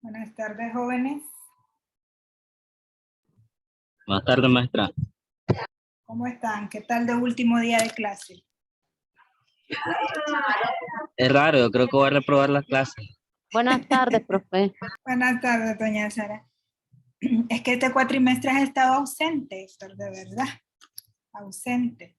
Buenas tardes, jóvenes. Buenas tardes, maestra. ¿Cómo están? ¿Qué tal de último día de clase? Es raro, yo creo que voy a reprobar las clases. Buenas tardes, profe. Buenas tardes, doña Sara. Es que este cuatrimestre has estado ausente, Héctor, de verdad. Ausente.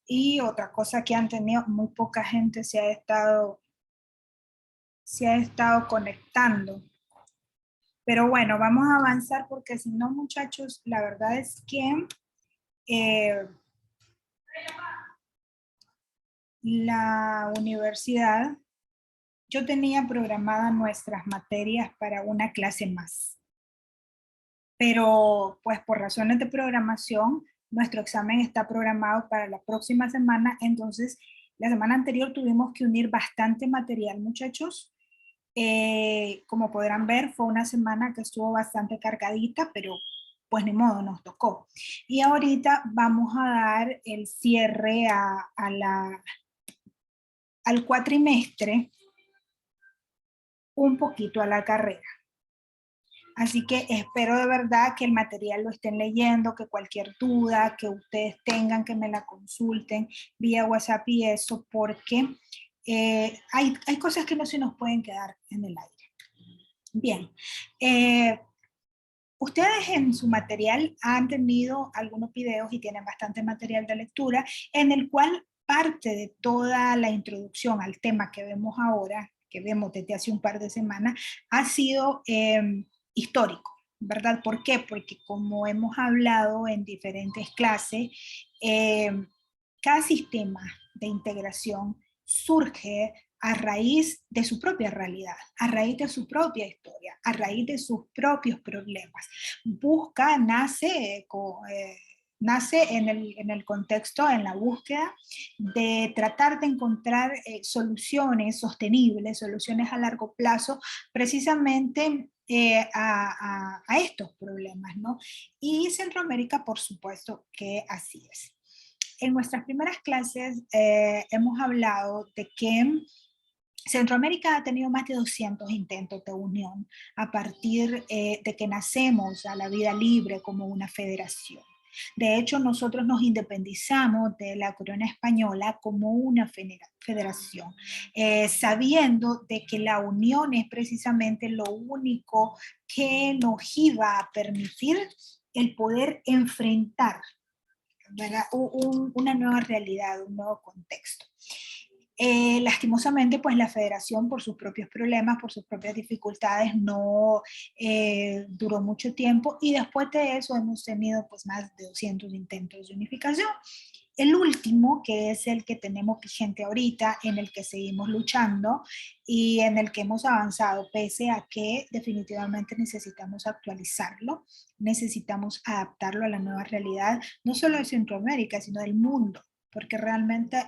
Y otra cosa que han tenido, muy poca gente se ha estado conectando. Pero bueno, vamos a avanzar porque si no, muchachos, la verdad es que la universidad, yo tenía programadas nuestras materias para una clase más. Pero pues por razones de programación, nuestro examen está programado para la próxima semana, entonces la semana anterior tuvimos que unir bastante material, muchachos. Como podrán ver, fue una semana que estuvo bastante cargadita, pero pues ni modo, nos tocó. Y ahorita vamos a dar el cierre al cuatrimestre, un poquito a la carrera. Así que espero de verdad que el material lo estén leyendo, que cualquier duda que ustedes tengan, que me la consulten vía WhatsApp y eso, porque hay cosas que no se nos pueden quedar en el aire. Bien, ustedes en su material han tenido algunos videos y tienen bastante material de lectura en el cual parte de toda la introducción al tema que vemos ahora, que vemos desde hace un par de semanas, ha sido histórico, ¿verdad? ¿Por qué? Porque como hemos hablado en diferentes clases, cada sistema de integración surge a raíz de su propia realidad, a raíz de su propia historia, a raíz de sus propios problemas. Nace en el contexto, en la búsqueda de tratar de encontrar soluciones sostenibles, soluciones a largo plazo, precisamente a estos problemas, ¿no? Y Centroamérica, por supuesto que así es. En nuestras primeras clases hemos hablado de que Centroamérica ha tenido más de 200 intentos de unión a partir de que nacemos a la vida libre como una federación. De hecho, nosotros nos independizamos de la corona española como una federación, sabiendo de que la unión es precisamente lo único que nos iba a permitir el poder enfrentar, ¿verdad? Una nueva realidad, un nuevo contexto. Lastimosamente, pues la federación por sus propios problemas, por sus propias dificultades, no duró mucho tiempo y después de eso hemos tenido pues más de 200 intentos de unificación. El último, que es el que tenemos vigente ahorita, en el que seguimos luchando y en el que hemos avanzado, pese a que definitivamente necesitamos actualizarlo, necesitamos adaptarlo a la nueva realidad, no solo de Centroamérica, sino del mundo, porque realmente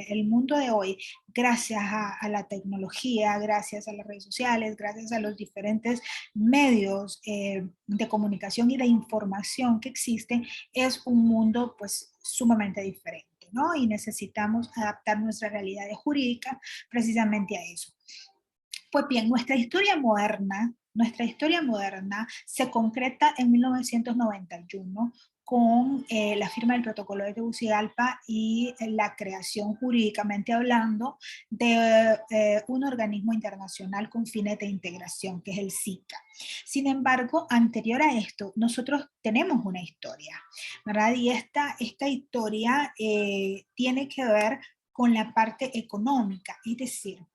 el mundo de hoy, gracias a la tecnología, gracias a las redes sociales, gracias a los diferentes medios de comunicación y de información que existen, es un mundo pues sumamente diferente, ¿no? Y necesitamos adaptar nuestra realidad jurídica precisamente a eso. Pues bien, nuestra historia moderna se concreta en 1991 con la firma del protocolo de Tegucigalpa y la creación jurídicamente hablando de un organismo internacional con fines de integración, que es el SICA. Sin embargo, anterior a esto, nosotros tenemos una historia, ¿verdad? Y esta historia tiene que ver con la parte económica, es decir,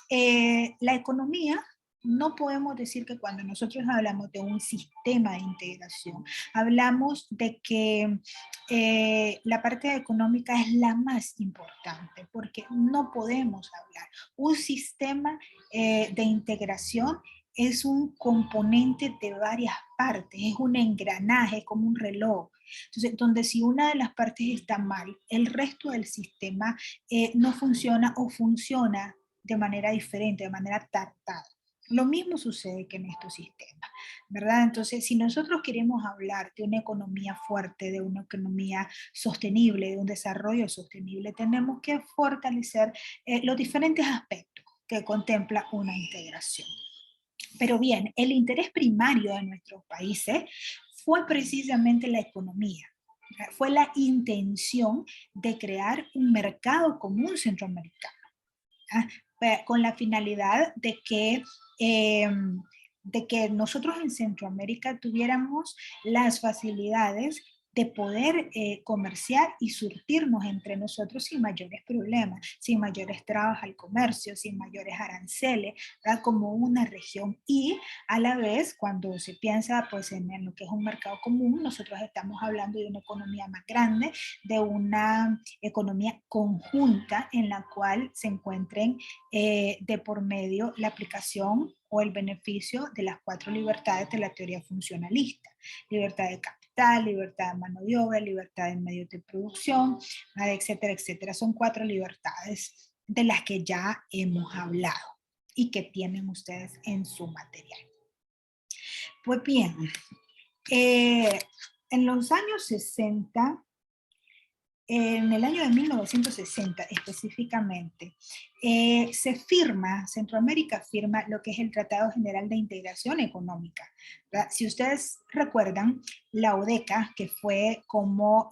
la economía, no podemos decir que cuando nosotros hablamos de un sistema de integración, hablamos de que la parte económica es la más importante, porque no podemos hablar. Un sistema de integración es un componente de varias partes, es un engranaje, es como un reloj. Entonces, donde si una de las partes está mal, el resto del sistema no funciona o funciona de manera diferente, de manera tardada. Lo mismo sucede que en estos sistemas, ¿verdad? Entonces, si nosotros queremos hablar de una economía fuerte, de una economía sostenible, de un desarrollo sostenible, tenemos que fortalecer los diferentes aspectos que contempla una integración. Pero bien, el interés primario de nuestros países fue precisamente la economía. Fue la intención de crear un mercado común centroamericano, ¿ah? Con la finalidad eh, de que nosotros en Centroamérica tuviéramos las facilidades de poder comerciar y surtirnos entre nosotros sin mayores problemas, sin mayores trabas al comercio, sin mayores aranceles, ¿verdad? Como una región. Y a la vez, cuando se piensa pues, en lo que es un mercado común, nosotros estamos hablando de una economía más grande, de una economía conjunta en la cual se encuentren de por medio la aplicación o el beneficio de las 4 libertades de la teoría funcionalista: libertad de capital, libertad de mano de obra, libertad de medios de producción, etcétera, etcétera. Son 4 libertades de las que ya hemos hablado y que tienen ustedes en su material. Pues bien, en los años 60, en el año de 1960 específicamente, Centroamérica firma lo que es el Tratado General de Integración Económica, ¿verdad? Si ustedes recuerdan, la ODECA, que fue como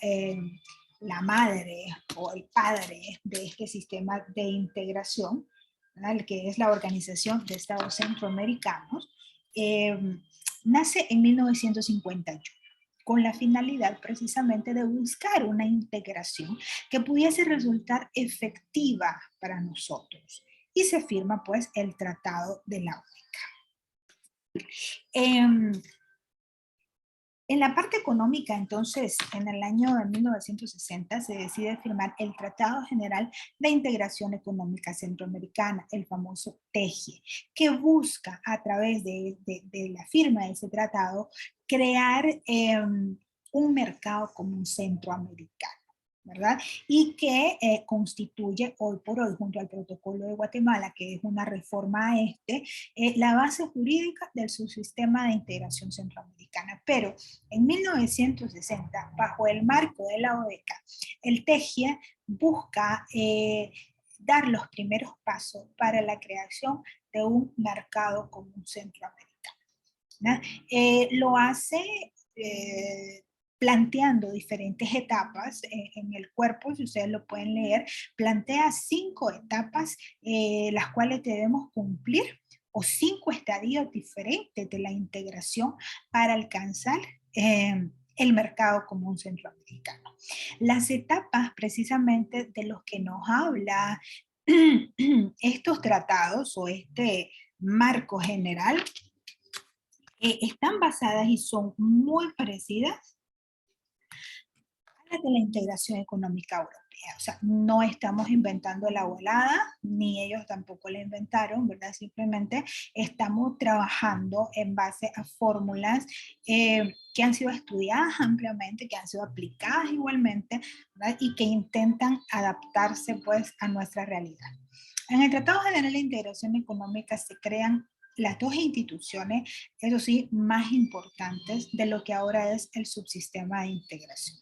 la madre o el padre de este sistema de integración, ¿verdad? El que es la Organización de Estados Centroamericanos, nace en 1951 con la finalidad precisamente de buscar una integración que pudiese resultar efectiva para nosotros. Y se firma pues el Tratado de la ODECA. En la parte económica, entonces, en el año de 1960 se decide firmar el Tratado General de Integración Económica Centroamericana, el famoso TEGIE, que busca a través de la firma de ese tratado crear un mercado común centroamericano, ¿verdad? Y que constituye hoy por hoy, junto al Protocolo de Guatemala, que es una reforma a la base jurídica del subsistema de integración centroamericana. Pero en 1960, bajo el marco de la ODECA, el TEGIE busca dar los primeros pasos para la creación de un mercado común centroamericano, ¿no? Lo hace planteando diferentes etapas en el cuerpo, si ustedes lo pueden leer, plantea 5 etapas las cuales debemos cumplir, o 5 estadios diferentes de la integración para alcanzar el mercado común centroamericano. Las etapas precisamente de los que nos habla estos tratados o este marco general están basadas y son muy parecidas a las de la integración económica europea. O sea, no estamos inventando la volada, ni ellos tampoco la inventaron, ¿verdad? Simplemente estamos trabajando en base a fórmulas que han sido estudiadas ampliamente, que han sido aplicadas igualmente, ¿verdad? Y que intentan adaptarse pues a nuestra realidad. En el Tratado General de Integración Económica se crean las 2 instituciones, eso sí, más importantes de lo que ahora es el subsistema de integración.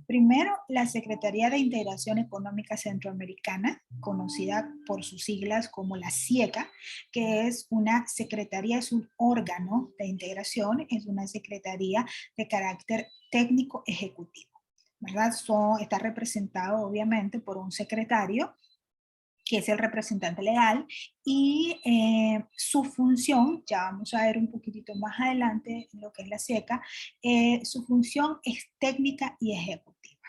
Primero, la Secretaría de Integración Económica Centroamericana, conocida por sus siglas como la SIECA, que es una secretaría, es un órgano de integración, es una secretaría de carácter técnico ejecutivo, ¿verdad? Está representado obviamente por un secretario, que es el representante legal, y su función, ya vamos a ver un poquitito más adelante en lo que es la SIECA, su función es técnica y ejecutiva,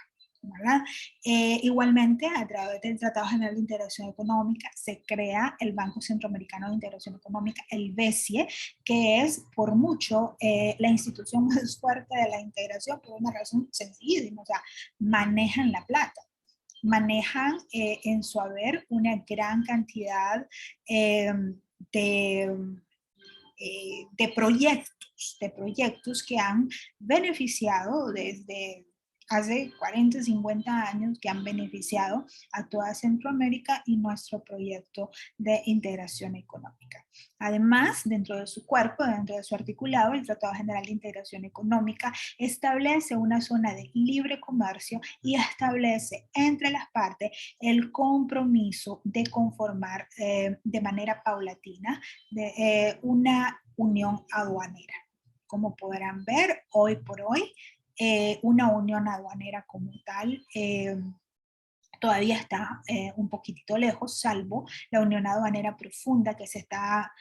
¿verdad? Igualmente, a través del Tratado General de Integración Económica, se crea el Banco Centroamericano de Integración Económica, el BESIE, que es por mucho la institución más fuerte de la integración, por una razón sencillísima, o sea, manejan la plata, manejan en su haber una gran cantidad de proyectos que han beneficiado desde hace 40, 50 años que han beneficiado a toda Centroamérica y nuestro proyecto de integración económica. Además, dentro de su cuerpo, dentro de su articulado, el Tratado General de Integración Económica establece una zona de libre comercio y establece entre las partes el compromiso de conformar de manera paulatina una unión aduanera. Como podrán ver, hoy por hoy, una unión aduanera como tal todavía está un poquitito lejos, salvo la unión aduanera profunda que se está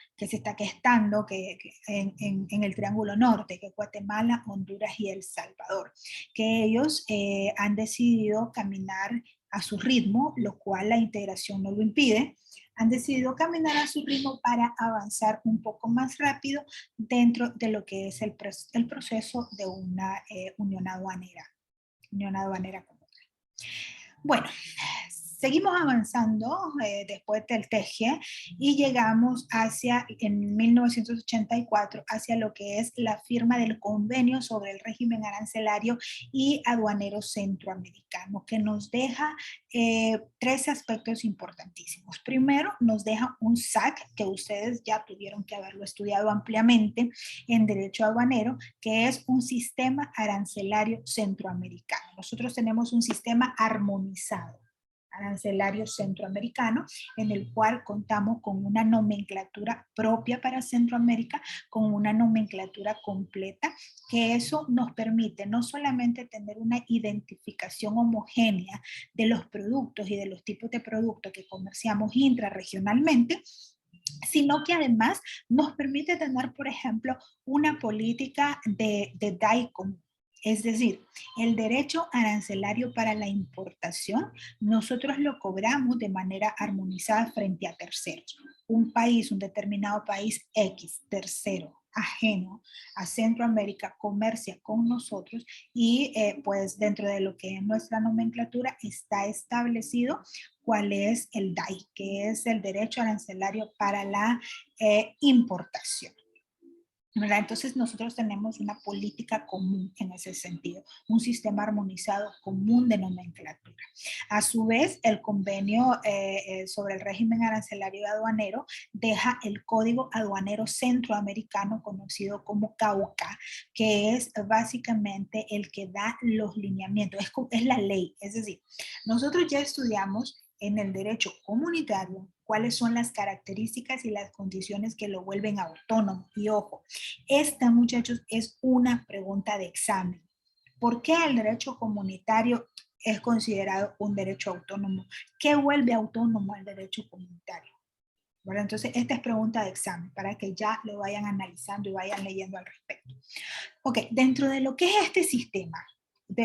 gestando en el Triángulo Norte, que es Guatemala, Honduras y El Salvador, que ellos han decidido caminar a su ritmo, lo cual la integración no lo impide. Han decidido caminar a su ritmo para avanzar un poco más rápido dentro de lo que es el proceso de una unión aduanera como tal. Bueno, seguimos avanzando después del TEGE y llegamos en 1984, hacia lo que es la firma del convenio sobre el régimen arancelario y aduanero centroamericano, que nos deja tres aspectos importantísimos. Primero, nos deja un SAC, que ustedes ya tuvieron que haberlo estudiado ampliamente en derecho aduanero, que es un sistema arancelario centroamericano. Nosotros tenemos un sistema armonizado arancelario centroamericano, en el cual contamos con una nomenclatura propia para Centroamérica, con una nomenclatura completa, que eso nos permite no solamente tener una identificación homogénea de los productos y de los tipos de productos que comerciamos intrarregionalmente, sino que además nos permite tener, por ejemplo, una política de DAI común. Es decir, el derecho arancelario para la importación, nosotros lo cobramos de manera armonizada frente a terceros. Un país, un determinado país X, tercero, ajeno a Centroamérica, comercia con nosotros y pues dentro de lo que es nuestra nomenclatura está establecido cuál es el DAI, que es el derecho arancelario para la importación. ¿Verdad? Entonces nosotros tenemos una política común en ese sentido, un sistema armonizado común de nomenclatura. A su vez, el convenio sobre el régimen arancelario y aduanero deja el Código Aduanero Centroamericano, conocido como CAUCA, que es básicamente el que da los lineamientos, es la ley. Es decir, nosotros ya estudiamos en el derecho comunitario cuáles son las características y las condiciones que lo vuelven autónomo. Y ojo, esta, muchachos, es una pregunta de examen. ¿Por qué el derecho comunitario es considerado un derecho autónomo? ¿Qué vuelve autónomo al derecho comunitario? Bueno, entonces, esta es pregunta de examen para que ya lo vayan analizando y vayan leyendo al respecto. Ok, dentro de lo que es este sistema,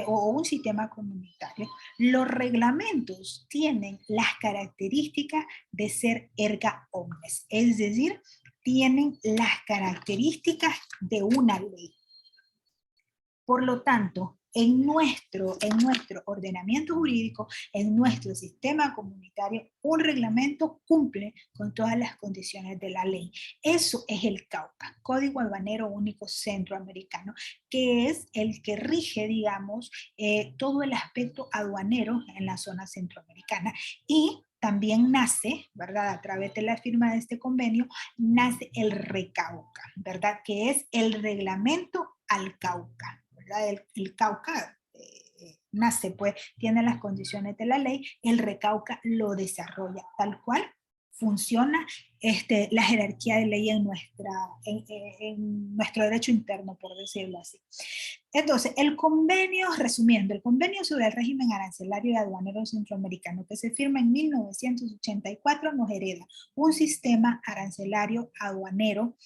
o un sistema comunitario, los reglamentos tienen las características de ser erga omnes, es decir, tienen las características de una ley. Por lo tanto, en nuestro ordenamiento jurídico, en nuestro sistema comunitario, un reglamento cumple con todas las condiciones de la ley. Eso es el CAUCA, Código Aduanero Único Centroamericano, que es el que rige, digamos, todo el aspecto aduanero en la zona centroamericana. Y también nace, ¿verdad? A través de la firma de este convenio, nace el RECAUCA, ¿verdad? Que es el reglamento al CAUCA. El CAUCA nace, pues tiene las condiciones de la ley, el RECAUCA lo desarrolla tal cual funciona la jerarquía de ley en nuestro derecho interno, por decirlo así. Entonces, el convenio, resumiendo, el convenio sobre el régimen arancelario y aduanero centroamericano que se firma en 1984 nos hereda un sistema arancelario aduanero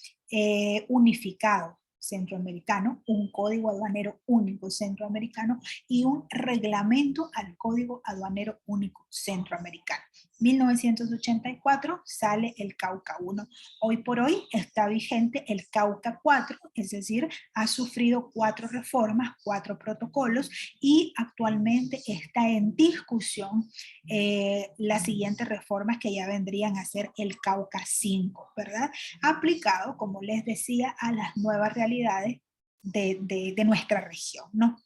unificado centroamericano, un código aduanero único centroamericano y un reglamento al código aduanero único centroamericano. 1984 sale el CAUCA 1. Hoy por hoy está vigente el CAUCA 4, es decir, ha sufrido 4 reformas, 4 protocolos y actualmente está en discusión las siguientes reformas que ya vendrían a ser el CAUCA 5, ¿verdad? Aplicado, como les decía, a las nuevas realidades de nuestra región, ¿no?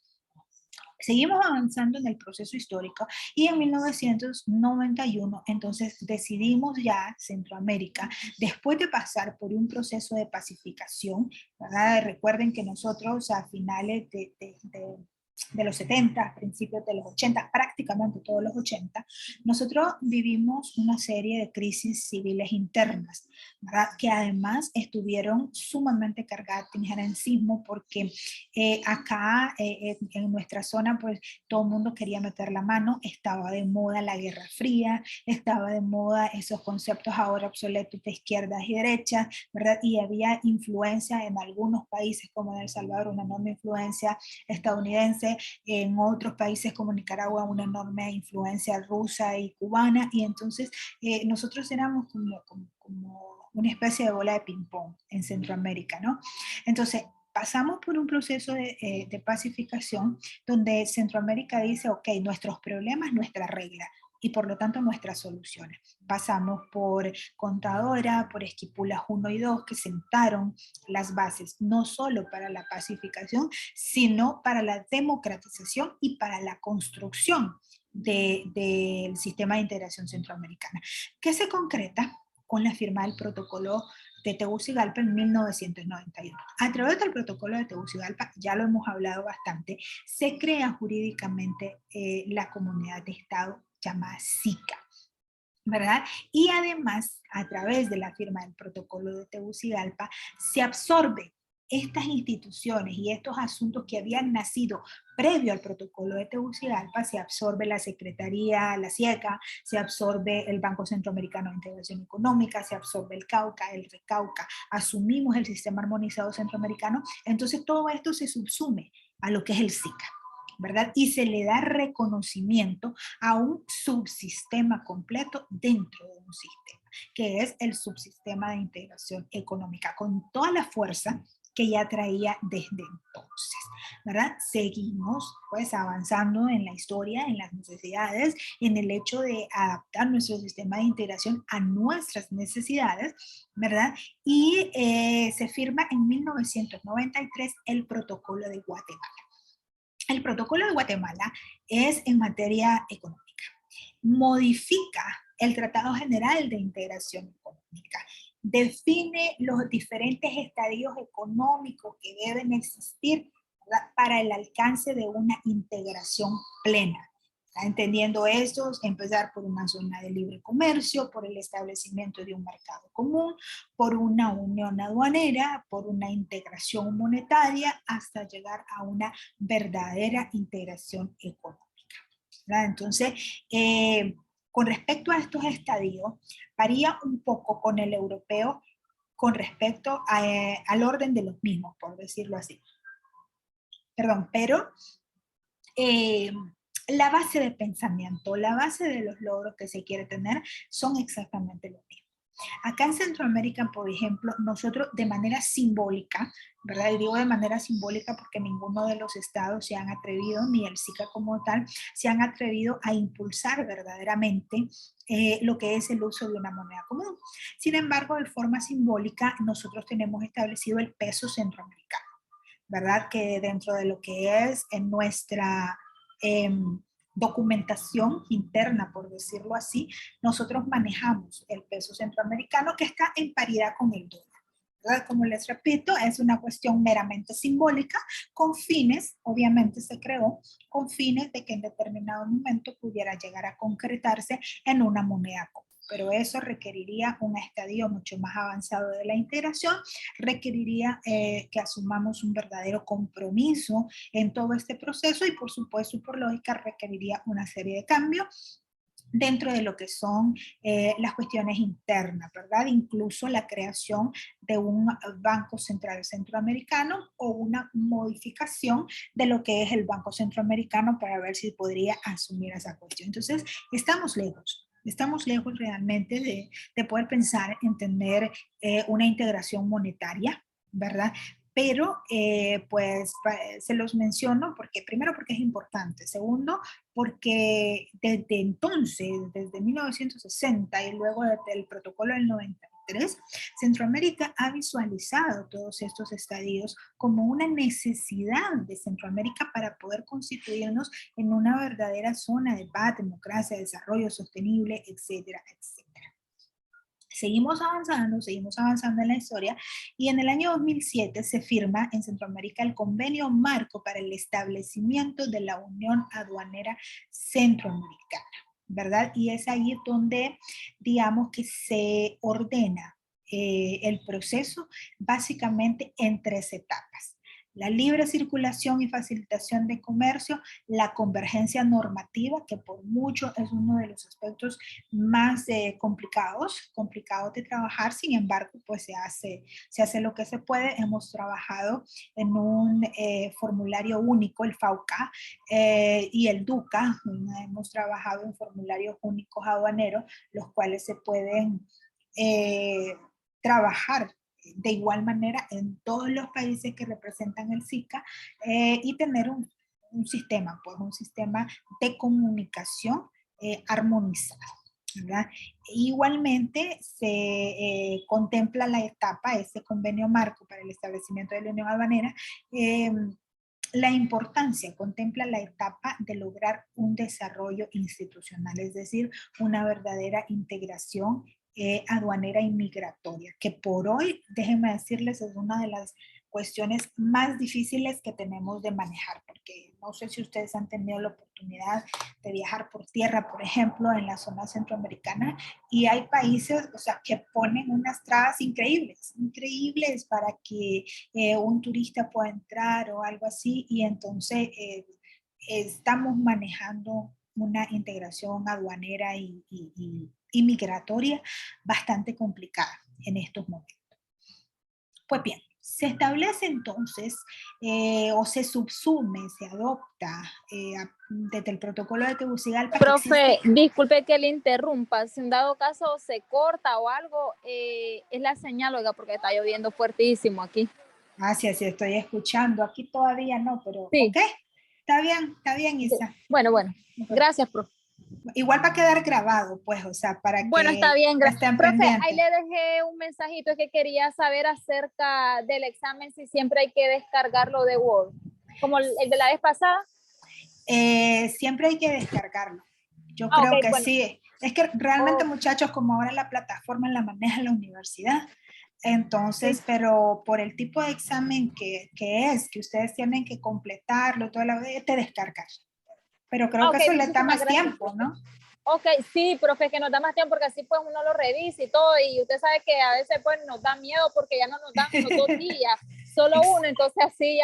Seguimos avanzando en el proceso histórico y en 1991 entonces decidimos ya Centroamérica, después de pasar por un proceso de pacificación, ¿verdad? Recuerden que nosotros a finales de los 70, principios de los 80, prácticamente todos los 80, nosotros vivimos una serie de crisis civiles internas, ¿verdad? Que además estuvieron sumamente cargadas de injerencismo porque acá en nuestra zona pues todo el mundo quería meter la mano, estaba de moda la Guerra Fría, estaba de moda esos conceptos ahora obsoletos de izquierdas y derechas, ¿verdad? Y había influencia en algunos países como en El Salvador, una enorme influencia estadounidense, en otros países como Nicaragua una enorme influencia rusa y cubana, y entonces nosotros éramos como una especie de bola de ping-pong en Centroamérica, ¿no? Entonces, pasamos por un proceso de pacificación donde Centroamérica dice, ok, nuestros problemas, nuestra regla, y por lo tanto nuestras soluciones. Pasamos por Contadora, por Esquipulas 1 y 2, que sentaron las bases, no solo para la pacificación, sino para la democratización y para la construcción del sistema de integración centroamericana, que se concreta con la firma del protocolo de Tegucigalpa en 1991. A través del protocolo de Tegucigalpa, ya lo hemos hablado bastante, se crea jurídicamente la comunidad de Estado llamada SICA, ¿verdad? Y además, a través de la firma del protocolo de Tegucigalpa, se absorbe estas instituciones y estos asuntos que habían nacido previo al protocolo de Tegucigalpa, se absorbe la Secretaría, la SIECA, se absorbe el Banco Centroamericano de Integración Económica, se absorbe el CAUCA, el RECAUCA, asumimos el Sistema Armonizado Centroamericano, entonces todo esto se subsume a lo que es el SICA, ¿verdad? Y se le da reconocimiento a un subsistema completo dentro de un sistema, que es el subsistema de integración económica, con toda la fuerza que ya traía desde entonces, ¿verdad? Seguimos pues avanzando en la historia, en las necesidades, en el hecho de adaptar nuestro sistema de integración a nuestras necesidades, ¿verdad? Y se firma en 1993 el Protocolo de Guatemala. El protocolo de Guatemala es en materia económica. Modifica el Tratado General de Integración Económica. Define los diferentes estadios económicos que deben existir, ¿verdad?, para el alcance de una integración plena. Entendiendo esto, empezar por una zona de libre comercio, por el establecimiento de un mercado común, por una unión aduanera, por una integración monetaria, hasta llegar a una verdadera integración económica, ¿verdad? Entonces, con respecto a estos estadios, varía un poco con el europeo con respecto al orden de los mismos, por decirlo así. Perdón, pero la base de pensamiento, la base de los logros que se quiere tener son exactamente lo mismo. Acá en Centroamérica, por ejemplo, nosotros de manera simbólica, ¿verdad? Y digo de manera simbólica porque ninguno de los estados se han atrevido, ni el SICA como tal, se han atrevido a impulsar verdaderamente lo que es el uso de una moneda común. Sin embargo, de forma simbólica, nosotros tenemos establecido el peso centroamericano, ¿verdad? Que dentro de lo que es en nuestra documentación interna, por decirlo así, nosotros manejamos el peso centroamericano que está en paridad con el dólar, ¿verdad? Como les repito, es una cuestión meramente simbólica, con fines, obviamente se creó, con fines de que en determinado momento pudiera llegar a concretarse en una moneda común. Pero eso requeriría un estadio mucho más avanzado de la integración, requeriría que asumamos un verdadero compromiso en todo este proceso y por supuesto, por lógica, requeriría una serie de cambios dentro de lo que son las cuestiones internas, ¿verdad? Incluso la creación de un Banco Central Centroamericano o una modificación de lo que es el Banco Centroamericano para ver si podría asumir esa cuestión. Entonces, estamos lejos realmente de poder pensar en tener una integración monetaria, ¿verdad? Pero pues se los menciono porque primero porque es importante, segundo porque desde entonces, desde 1960 y luego desde el protocolo del 93, 2023, Centroamérica ha visualizado todos estos estadios como una necesidad de Centroamérica para poder constituirnos en una verdadera zona de paz, democracia, desarrollo sostenible, etcétera, etcétera. Seguimos avanzando en la historia y en el año 2007 se firma en Centroamérica el Convenio Marco para el establecimiento de la Unión Aduanera Centroamericana, ¿verdad? Y es ahí donde, digamos, que se ordena el proceso básicamente en 3 etapas. La libre circulación y facilitación de comercio, la convergencia normativa, que por mucho es uno de los aspectos más complicados de trabajar, sin embargo, pues se hace lo que se puede. Hemos trabajado en un formulario único, el FAUCA, y el DUCA, hemos trabajado en formularios únicos aduaneros, los cuales se pueden trabajar de igual manera en todos los países que representan el SICA y tener un sistema, pues un sistema de comunicación armonizado, ¿verdad? Igualmente se contempla la etapa, este convenio marco para el establecimiento de la Unión Aduanera, la importancia, contempla la etapa de lograr un desarrollo institucional, es decir, una verdadera integración aduanera y migratoria, que por hoy, déjenme decirles, es una de las cuestiones más difíciles que tenemos de manejar, porque no sé si ustedes han tenido la oportunidad de viajar por tierra, por ejemplo, en la zona centroamericana, y hay países, o sea, que ponen unas trabas increíbles, increíbles para que un turista pueda entrar o algo así, y entonces estamos manejando una integración aduanera y migratoria bastante complicada en estos momentos. Pues bien, se establece entonces o se subsume, se adopta desde el protocolo de Tegucigalpa. Profe, disculpe que le interrumpa, si en dado caso se corta o algo, es la señal, oiga, porque está lloviendo fuertísimo aquí. Ah, sí, así estoy escuchando, aquí todavía no, pero sí. Ok, está bien, Isa. Bueno, gracias, profe. Igual va a quedar grabado, pues, o sea, para bueno, que está bien, estén profe, pendientes. ahí le dejé un mensajito que quería saber acerca del examen, si siempre hay que descargarlo de Word, como el de la vez pasada. Siempre hay que descargarlo. Yo creo que bueno. sí. Es que realmente, muchachos, como ahora la plataforma la maneja la universidad, entonces, sí. Pero por el tipo de examen que es, que ustedes tienen que completarlo, todo te descargas. Pero creo que eso le da más tiempo, ¿no? Ok, sí, profe, que nos da más tiempo porque así pues uno lo revisa y todo, y usted sabe que a veces pues nos da miedo porque ya no nos dan los 2 días, solo uno, entonces así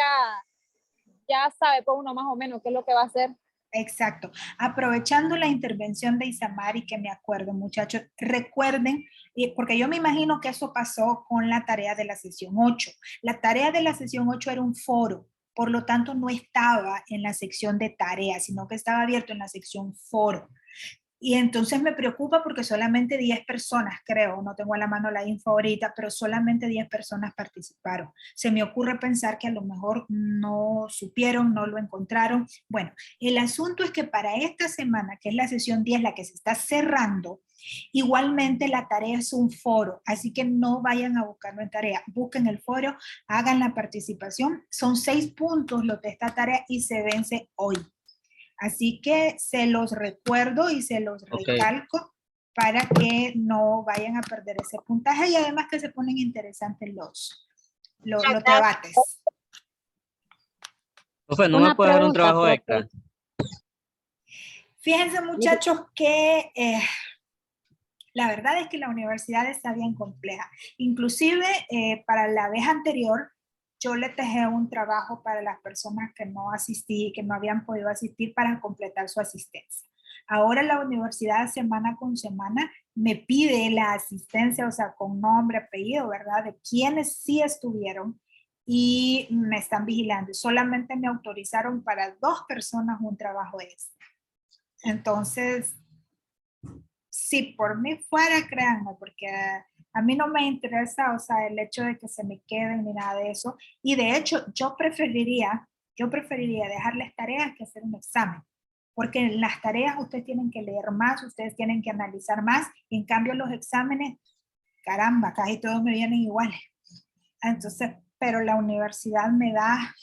ya sabe pues uno más o menos qué es lo que va a hacer. Exacto. Aprovechando la intervención de Isamari, que me acuerdo, muchachos, recuerden, porque yo me imagino que eso pasó con la tarea de la sesión 8. La tarea de la sesión 8 era un foro, por lo tanto no estaba en la sección de tareas, sino que estaba abierto en la sección foro. Y entonces me preocupa porque solamente 10 personas, creo, no tengo a la mano la info ahorita, pero solamente 10 personas participaron. Se me ocurre pensar que a lo mejor no supieron, no lo encontraron. Bueno, el asunto es que para esta semana, que es la sesión 10, la que se está cerrando, igualmente la tarea es un foro, así que no vayan a buscarlo en tarea, busquen el foro, hagan la participación. Son 6 puntos los de esta tarea y se vence hoy. Así que se los recuerdo y se los recalco para que no vayan a perder ese puntaje y además que se ponen interesantes los debates. Profe, ¿no me puede dar un trabajo extra? Fíjense, muchachos, que la verdad es que la universidad está bien compleja. Inclusive para la vez anterior, yo les dejé un trabajo para las personas que no asistí, que no habían podido asistir para completar su asistencia. Ahora la universidad semana con semana me pide la asistencia, o sea, con nombre, apellido, ¿verdad? De quienes sí estuvieron y me están vigilando. Solamente me autorizaron para 2 personas un trabajo extra. Entonces, si por mí fuera, créanme, porque a mí no me interesa, o sea, el hecho de que se me queden ni nada de eso. Y de hecho, yo preferiría dejarles tareas que hacer un examen. Porque en las tareas ustedes tienen que leer más, ustedes tienen que analizar más. En cambio, los exámenes caramba, casi todos me vienen iguales. Entonces, pero la universidad me da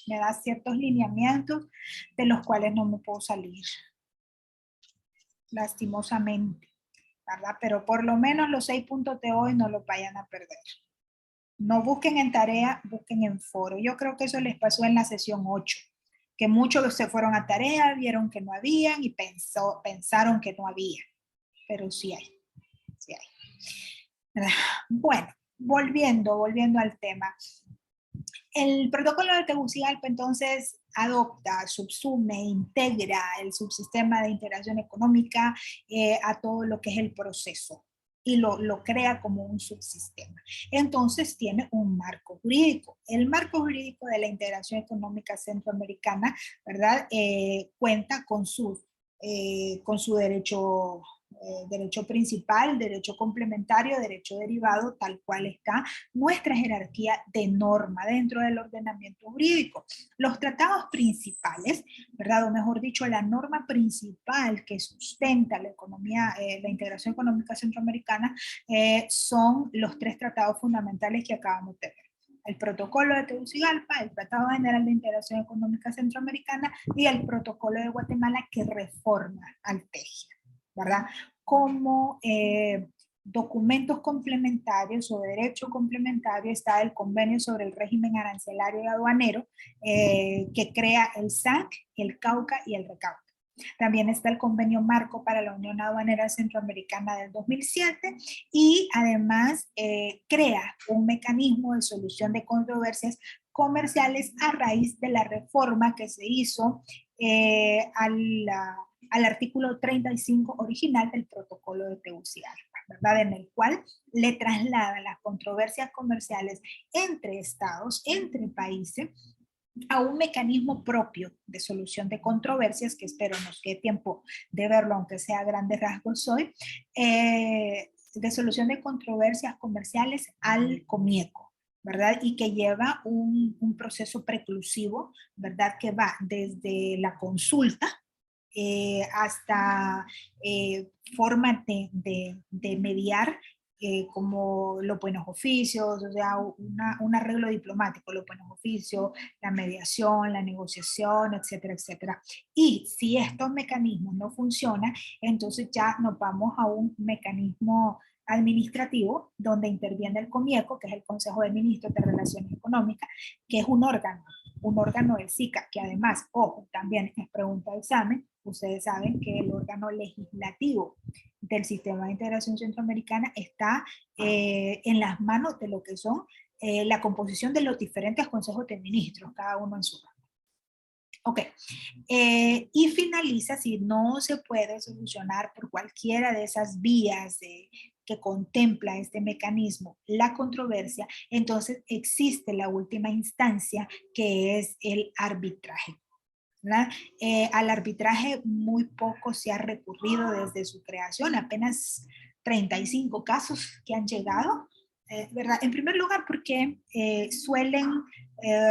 ciertos lineamientos de los cuales no me puedo salir, lastimosamente, ¿verdad? Pero por lo menos los 6 puntos de hoy no los vayan a perder. No busquen en tarea, busquen en foro. Yo creo que eso les pasó en la sesión 8, que muchos se fueron a tarea, vieron que no habían y pensaron que no había, pero sí hay, sí hay. Bueno, volviendo al tema. El protocolo de Tegucigalpa entonces adopta, subsume, integra el subsistema de integración económica a todo lo que es el proceso y lo crea como un subsistema. Entonces tiene un marco jurídico. El marco jurídico de la integración económica centroamericana, ¿verdad? Cuenta con su derecho principal, derecho complementario, derecho derivado, tal cual está nuestra jerarquía de norma dentro del ordenamiento jurídico. Los tratados principales, ¿verdad? O mejor dicho, la norma principal que sustenta la economía, la integración económica centroamericana, son los 3 tratados fundamentales que acabamos de ver. El protocolo de Tegucigalpa, el Tratado General de Integración Económica Centroamericana y el protocolo de Guatemala que reforma al TEGIA, ¿verdad? Como documentos complementarios o derecho complementario está el convenio sobre el régimen arancelario y aduanero que crea el SAC, el CAUCA y el RECAUCA. También está el convenio marco para la Unión Aduanera Centroamericana del 2007 y además crea un mecanismo de solución de controversias comerciales a raíz de la reforma que se hizo al artículo 35 original del protocolo de Tegucigalpa, ¿verdad? En el cual le traslada las controversias comerciales entre estados, entre países, a un mecanismo propio de solución de controversias, que espero nos quede tiempo de verlo, aunque sea a grandes rasgos hoy, de solución de controversias comerciales al COMIECO, ¿verdad? Y que lleva un proceso preclusivo, ¿verdad? Que va desde la consulta hasta formas de mediar, como los buenos oficios, o sea, un arreglo diplomático, los buenos oficios, la mediación, la negociación, etcétera, etcétera. Y si estos mecanismos no funcionan, entonces ya nos vamos a un mecanismo administrativo donde interviene el COMIECO, que es el Consejo de Ministros de Relaciones Económicas, que es un órgano del SICA, que además, ojo, también es pregunta de examen. Ustedes saben que el órgano legislativo del sistema de integración centroamericana está en las manos de lo que son la composición de los diferentes consejos de ministros, cada uno en su rama. Ok, y finaliza, si no se puede solucionar por cualquiera de esas vías que contempla este mecanismo la controversia, entonces existe la última instancia que es el arbitraje. Al arbitraje muy poco se ha recurrido desde su creación, apenas 35 casos que han llegado, ¿verdad? En primer lugar porque suelen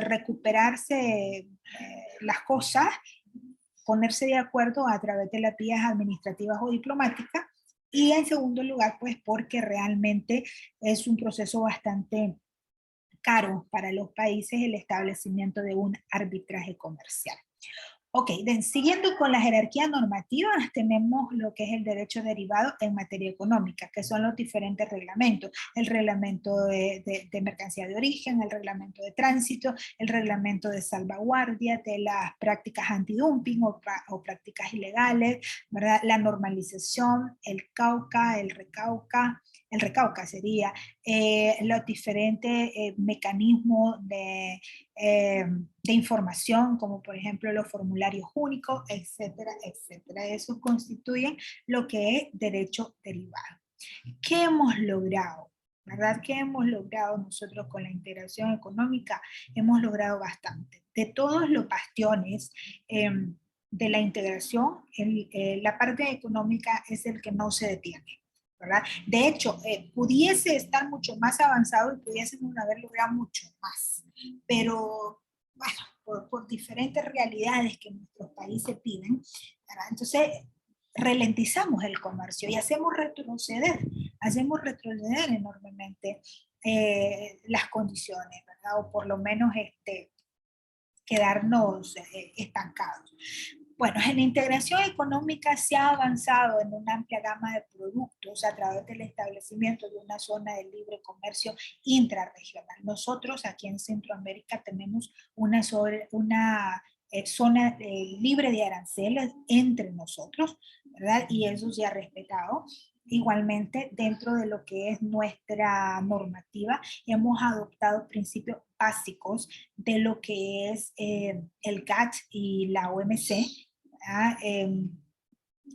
recuperarse las cosas, ponerse de acuerdo a través de las vías administrativas o diplomáticas, y en segundo lugar pues porque realmente es un proceso bastante caro para los países el establecimiento de un arbitraje comercial. Ok, siguiendo con la jerarquía normativa, tenemos lo que es el derecho derivado en materia económica, que son los diferentes reglamentos. El reglamento de mercancía de origen, el reglamento de tránsito, el reglamento de salvaguardia de las prácticas antidumping o prácticas ilegales, ¿verdad? La normalización, el CAUCA, el RECAUCA sería los diferentes mecanismos de información, como por ejemplo los formularios únicos, etcétera, etcétera. Eso constituyen lo que es derecho derivado. ¿Qué hemos logrado? ¿Verdad? ¿Qué hemos logrado nosotros con la integración económica? Hemos logrado bastante. De todos los bastiones de la integración, la parte económica es el que no se detiene, ¿verdad? De hecho, pudiese estar mucho más avanzado y pudiésemos haber logrado mucho más, pero bueno, por diferentes realidades que nuestros países piden, ¿verdad? Entonces ralentizamos el comercio y hacemos retroceder hacemos retroceder enormemente las condiciones, ¿verdad? O por lo menos quedarnos estancados. Bueno, en la integración económica se ha avanzado en una amplia gama de productos a través del establecimiento de una zona de libre comercio intrarregional. Nosotros aquí en Centroamérica tenemos una zona libre de aranceles entre nosotros, ¿verdad? Y eso se ha respetado. Igualmente, dentro de lo que es nuestra normativa, hemos adoptado principios básicos de lo que es el GATT y la OMC,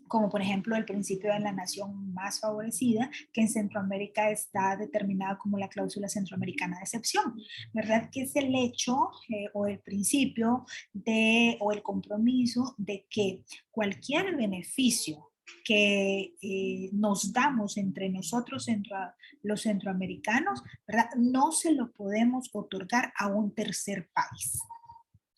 como por ejemplo el principio de la nación más favorecida, que en Centroamérica está determinado como la cláusula centroamericana de excepción, ¿verdad? Que es el hecho o el principio o el compromiso de que cualquier beneficio que nos damos entre nosotros, los centroamericanos, ¿verdad? No se lo podemos otorgar a un tercer país.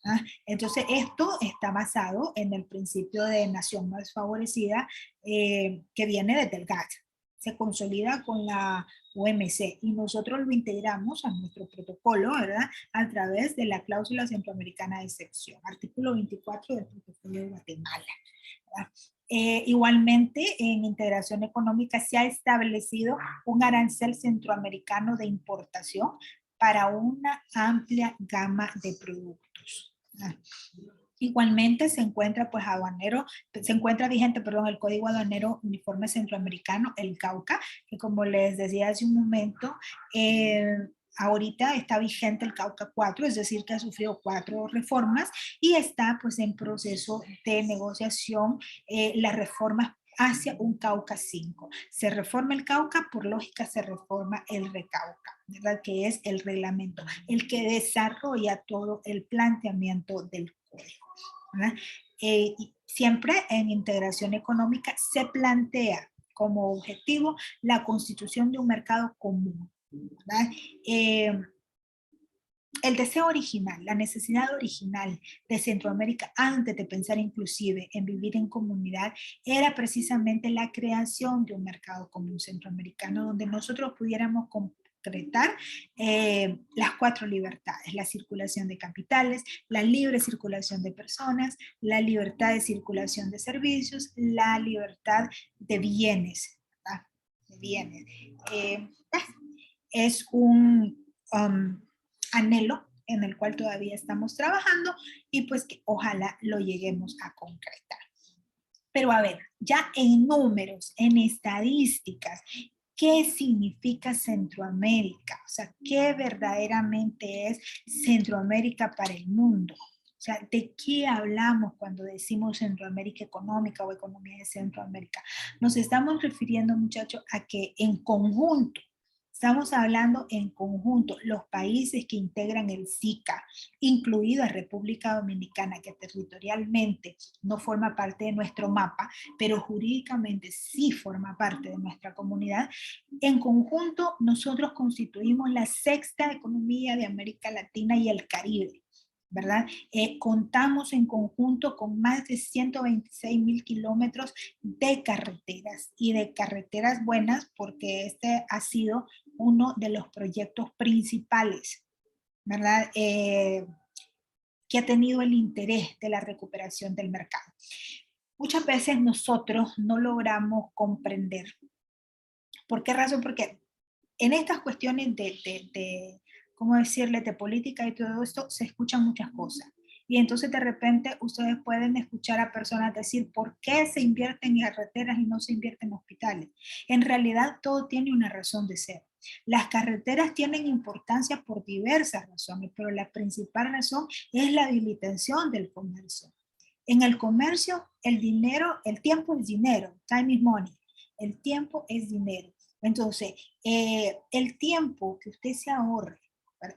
¿Ah? Entonces, esto está basado en el principio de nación más favorecida que viene desde el GATT. Se consolida con la OMC y nosotros lo integramos a nuestro protocolo, ¿verdad? A través de la cláusula centroamericana de excepción, artículo 24 del protocolo de Guatemala, ¿verdad? Igualmente, en integración económica se ha establecido un arancel centroamericano de importación para una amplia gama de productos. Igualmente se encuentra se encuentra vigente, perdón, el Código Aduanero Uniforme Centroamericano, el CAUCA, que como les decía hace un momento, ahorita está vigente el CAUCA 4, es decir, que ha sufrido 4 reformas y está pues en proceso de negociación las reformas hacia un CAUCA 5. Se reforma el CAUCA, por lógica se reforma el RECAUCA, ¿verdad? Que es el reglamento, el que desarrolla todo el planteamiento del código, ¿verdad? Y siempre en integración económica se plantea como objetivo la constitución de un mercado común, ¿verdad? El deseo original, la necesidad original de Centroamérica antes de pensar inclusive en vivir en comunidad era precisamente la creación de un mercado común centroamericano donde nosotros pudiéramos concretar las 4 libertades: la circulación de capitales, la libre circulación de personas, la libertad de circulación de servicios, la libertad de bienes, ¿verdad? De bienes. Es un anhelo en el cual todavía estamos trabajando y pues que ojalá lo lleguemos a concretar. Pero a ver, ya en números, en estadísticas, ¿qué significa Centroamérica? O sea, ¿qué verdaderamente es Centroamérica para el mundo? O sea, ¿de qué hablamos cuando decimos Centroamérica económica o economía de Centroamérica? Nos estamos refiriendo, muchachos, a que en conjunto, estamos hablando en conjunto, los países que integran el SICA, incluida República Dominicana, que territorialmente no forma parte de nuestro mapa, pero jurídicamente sí forma parte de nuestra comunidad. En conjunto, nosotros constituimos la 6ª economía de América Latina y el Caribe, ¿verdad? Contamos en conjunto con más de 126,000 kilómetros de carreteras y de carreteras buenas, porque este ha sido uno de los proyectos principales, ¿verdad? Que ha tenido el interés de la recuperación del mercado. Muchas veces nosotros no logramos comprender. ¿Por qué razón? Porque en estas cuestiones ¿cómo decirle?, de política y todo esto, se escuchan muchas cosas. Y entonces de repente ustedes pueden escuchar a personas decir, ¿por qué se invierte en carreteras y no se invierte en hospitales? En realidad todo tiene una razón de ser. Las carreteras tienen importancia por diversas razones, pero la principal razón es la habilitación del comercio. En el comercio, el tiempo es dinero, time is money. El tiempo es dinero. Entonces, el tiempo que usted se ahorre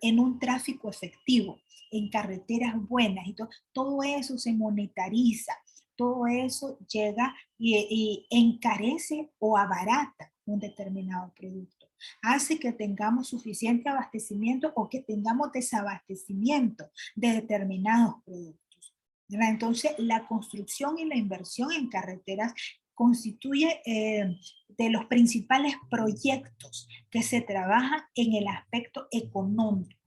en un tráfico efectivo, en carreteras buenas y todo eso se monetariza, todo eso llega y encarece o abarata un determinado producto. Hace que tengamos suficiente abastecimiento o que tengamos desabastecimiento de determinados productos. Entonces, la construcción y la inversión en carreteras constituye de los principales proyectos que se trabajan en el aspecto económico,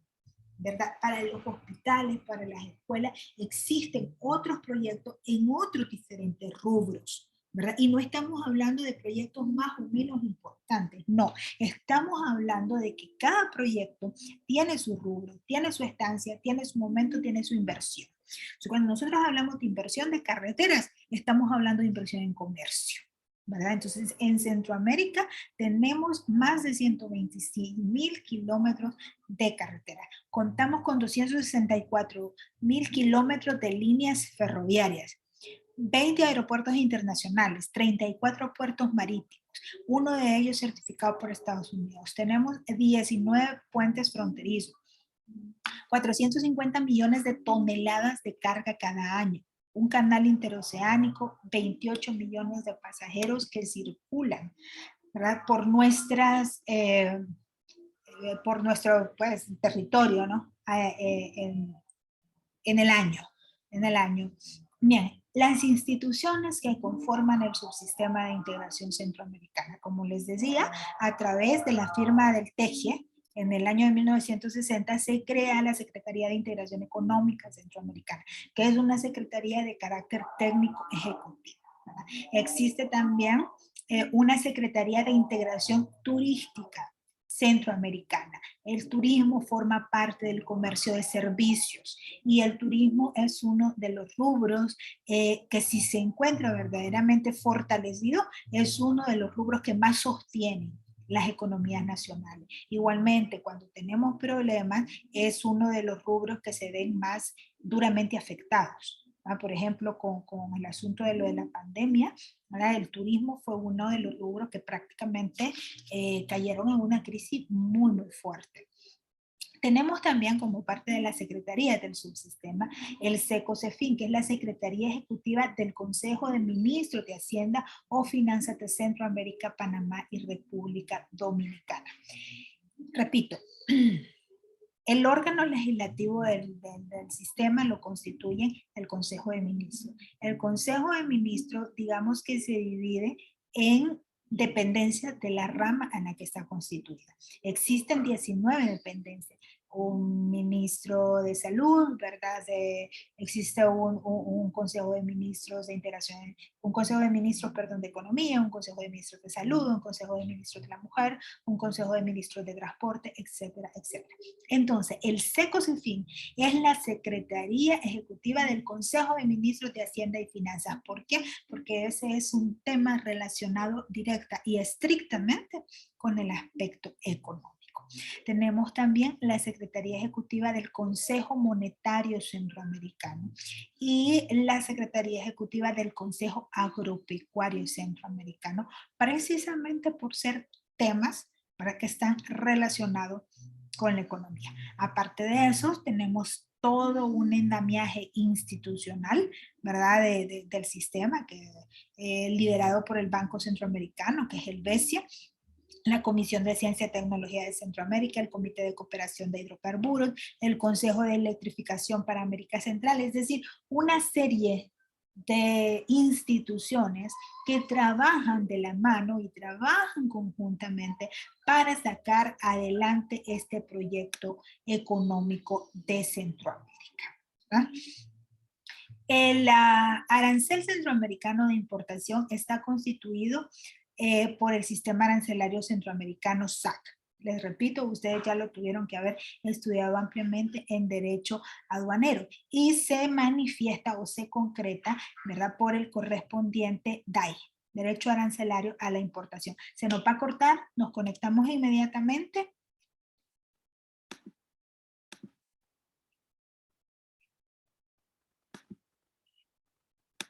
¿verdad? Para los hospitales, para las escuelas, existen otros proyectos en otros diferentes rubros, ¿verdad? Y no estamos hablando de proyectos más o menos importantes, no, estamos hablando de que cada proyecto tiene su rubro, tiene su estancia, tiene su momento, tiene su inversión. Entonces, cuando nosotros hablamos de inversión de carreteras, estamos hablando de inversión en comercio, ¿verdad? Entonces, en Centroamérica tenemos más de 126.000 kilómetros de carretera. Contamos con 264.000 kilómetros de líneas ferroviarias, 20 aeropuertos internacionales, 34 puertos marítimos, uno de ellos certificado por Estados Unidos. Tenemos 19 puentes fronterizos, 450 millones de toneladas de carga cada año, un canal interoceánico, 28 millones de pasajeros que circulan, ¿verdad? Por nuestro pues, territorio, ¿no? En el año. Bien, las instituciones que conforman el subsistema de integración centroamericana, como les decía, a través de la firma del TEGIE, en el año de 1960 se crea la Secretaría de Integración Económica Centroamericana, que es una secretaría de carácter técnico ejecutivo, ¿verdad? Existe también una Secretaría de Integración Turística Centroamericana. El turismo forma parte del comercio de servicios y el turismo es uno de los rubros que si se encuentra verdaderamente fortalecido, es uno de los rubros que más sostienen las economías nacionales. Igualmente, cuando tenemos problemas, es uno de los rubros que se ven más duramente afectados. Por ejemplo, con el asunto de lo de la pandemia, ¿verdad? El turismo fue uno de los rubros que prácticamente cayeron en una crisis muy, muy fuerte. Tenemos también como parte de la Secretaría del Subsistema el SECOSEFIN, que es la Secretaría Ejecutiva del Consejo de Ministros de Hacienda o Finanzas de Centroamérica, Panamá y República Dominicana. Repito, el órgano legislativo del sistema lo constituye el Consejo de Ministros. El Consejo de Ministros, digamos que se divide en dependencias de la rama en la que está constituida. Existen 19 dependencias. Un ministro de salud, ¿verdad? Existe un consejo de ministros de integración, un consejo de ministros, perdón, de economía, un consejo de ministros de salud, un consejo de ministros de la mujer, un consejo de ministros de transporte, etcétera, etcétera. Entonces, el SECOSEFIN es la Secretaría Ejecutiva del Consejo de Ministros de Hacienda y Finanzas. ¿Por qué? Porque ese es un tema relacionado directa y estrictamente con el aspecto económico. Tenemos también la Secretaría Ejecutiva del Consejo Monetario Centroamericano y la Secretaría Ejecutiva del Consejo Agropecuario Centroamericano, precisamente por ser temas para que están relacionados con la economía. Aparte de eso, tenemos todo un andamiaje institucional, ¿verdad? Del sistema, liderado por el Banco Centroamericano, que es el BESIA, la Comisión de Ciencia y Tecnología de Centroamérica, el Comité de Cooperación de Hidrocarburos, el Consejo de Electrificación para América Central, es decir, una serie de instituciones que trabajan de la mano y trabajan conjuntamente para sacar adelante este proyecto económico de Centroamérica, ¿verdad? El arancel centroamericano de importación está constituido por el sistema arancelario centroamericano SAC. Les repito, ustedes ya lo tuvieron que haber estudiado ampliamente en derecho aduanero y se manifiesta o se concreta, ¿verdad?, por el correspondiente DAI, derecho arancelario a la importación. Se nos va a cortar, nos conectamos inmediatamente.